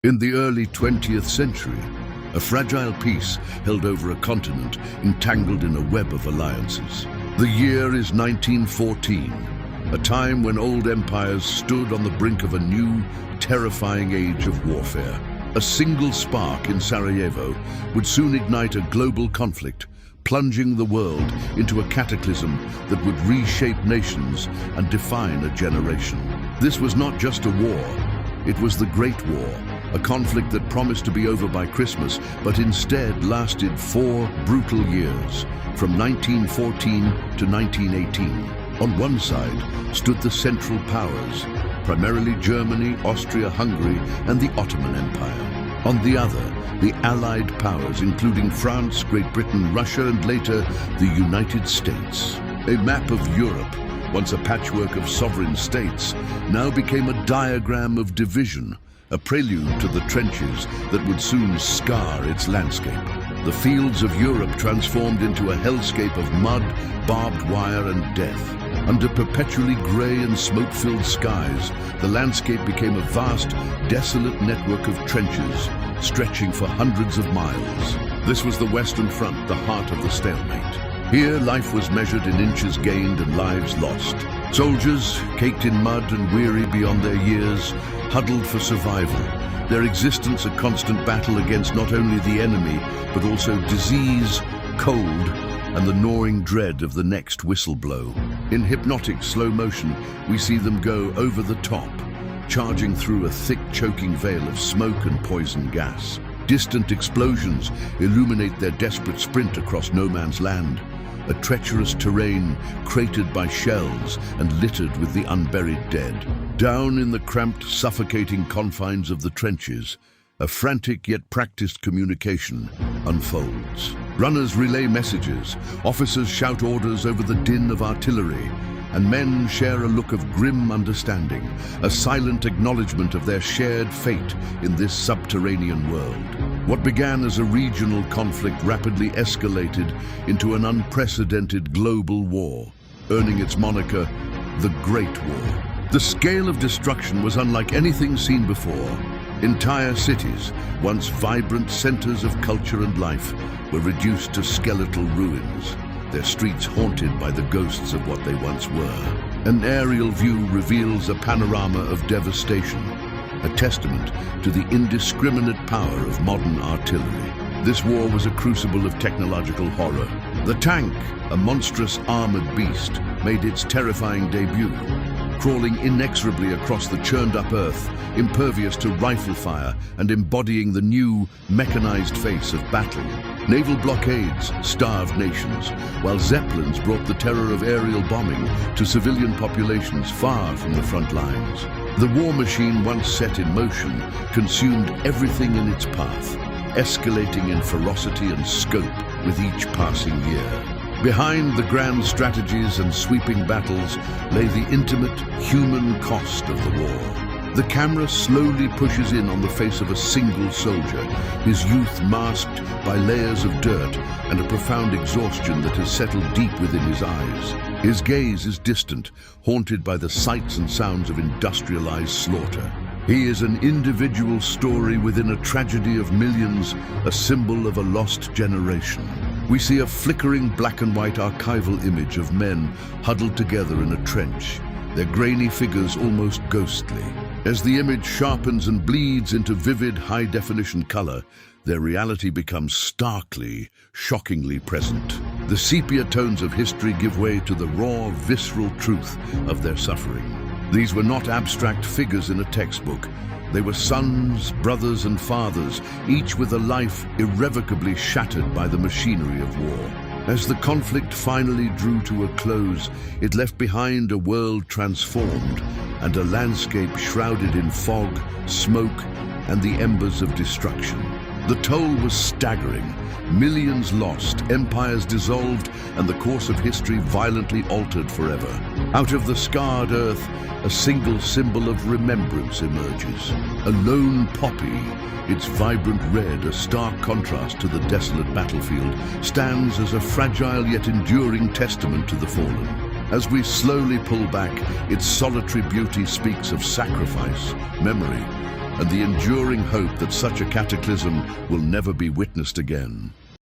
In the early 20th century, a fragile peace held over a continent entangled in a web of alliances. The year is 1914, a time when old empires stood on the brink of a new, terrifying age of warfare. A single spark in Sarajevo would soon ignite a global conflict, plunging the world into a cataclysm that would reshape nations and define a generation. This was not just a war, it was the Great War, a conflict that promised to be over by Christmas, but instead lasted 4 brutal years, from 1914 to 1918. On one side stood the Central Powers, primarily Germany, Austria-Hungary, and the Ottoman Empire. On the other, the Allied powers, including France, Great Britain, Russia, and later the United States. A map of Europe, once a patchwork of sovereign states, now became a diagram of division, a prelude to the trenches that would soon scar its landscape. The fields of Europe transformed into a hellscape of mud, barbed wire, and death. Under perpetually grey and smoke-filled skies, the landscape became a vast, desolate network of trenches, stretching for hundreds of miles. This was the Western Front, the heart of the stalemate. Here, life was measured in inches gained and lives lost. Soldiers, caked in mud and weary beyond their years, huddled for survival, their existence a constant battle against not only the enemy, but also disease, cold, and the gnawing dread of the next whistle blow. In hypnotic slow motion, we see them go over the top, charging through a thick, choking veil of smoke and poison gas. Distant explosions illuminate their desperate sprint across no man's land, a treacherous terrain cratered by shells and littered with the unburied dead. Down in the cramped, suffocating confines of the trenches, a frantic yet practiced communication unfolds. Runners relay messages, officers shout orders over the din of artillery, and men share a look of grim understanding, a silent acknowledgement of their shared fate in this subterranean world. What began as a regional conflict rapidly escalated into an unprecedented global war, earning its moniker, the Great War. The scale of destruction was unlike anything seen before. Entire cities, once vibrant centers of culture and life, were reduced to skeletal ruins, their streets haunted by the ghosts of what they once were. An aerial view reveals a panorama of devastation, a testament to the indiscriminate power of modern artillery. This war was a crucible of technological horror. The tank, a monstrous armored beast, made its terrifying debut, crawling inexorably across the churned-up earth, impervious to rifle fire and embodying the new, mechanized face of battle. Naval blockades starved nations, while Zeppelins brought the terror of aerial bombing to civilian populations far from the front lines. The war machine, once set in motion, consumed everything in its path, escalating in ferocity and scope with each passing year. Behind the grand strategies and sweeping battles lay the intimate, human cost of the war. The camera slowly pushes in on the face of a single soldier, his youth masked by layers of dirt and a profound exhaustion that has settled deep within his eyes. His gaze is distant, haunted by the sights and sounds of industrialized slaughter. He is an individual story within a tragedy of millions, a symbol of a lost generation. We see a flickering black and white archival image of men huddled together in a trench, their grainy figures almost ghostly. As the image sharpens and bleeds into vivid, high-definition color, their reality becomes starkly, shockingly present. The sepia tones of history give way to the raw, visceral truth of their suffering. These were not abstract figures in a textbook. They were sons, brothers, and fathers, each with a life irrevocably shattered by the machinery of war. As the conflict finally drew to a close, it left behind a world transformed and a landscape shrouded in fog, smoke, and the embers of destruction. The toll was staggering. Millions lost, empires dissolved, and the course of history violently altered forever. Out of the scarred earth, a single symbol of remembrance emerges. A lone poppy, its vibrant red a stark contrast to the desolate battlefield, stands as a fragile yet enduring testament to the fallen. As we slowly pull back, its solitary beauty speaks of sacrifice, memory, and the enduring hope that such a cataclysm will never be witnessed again.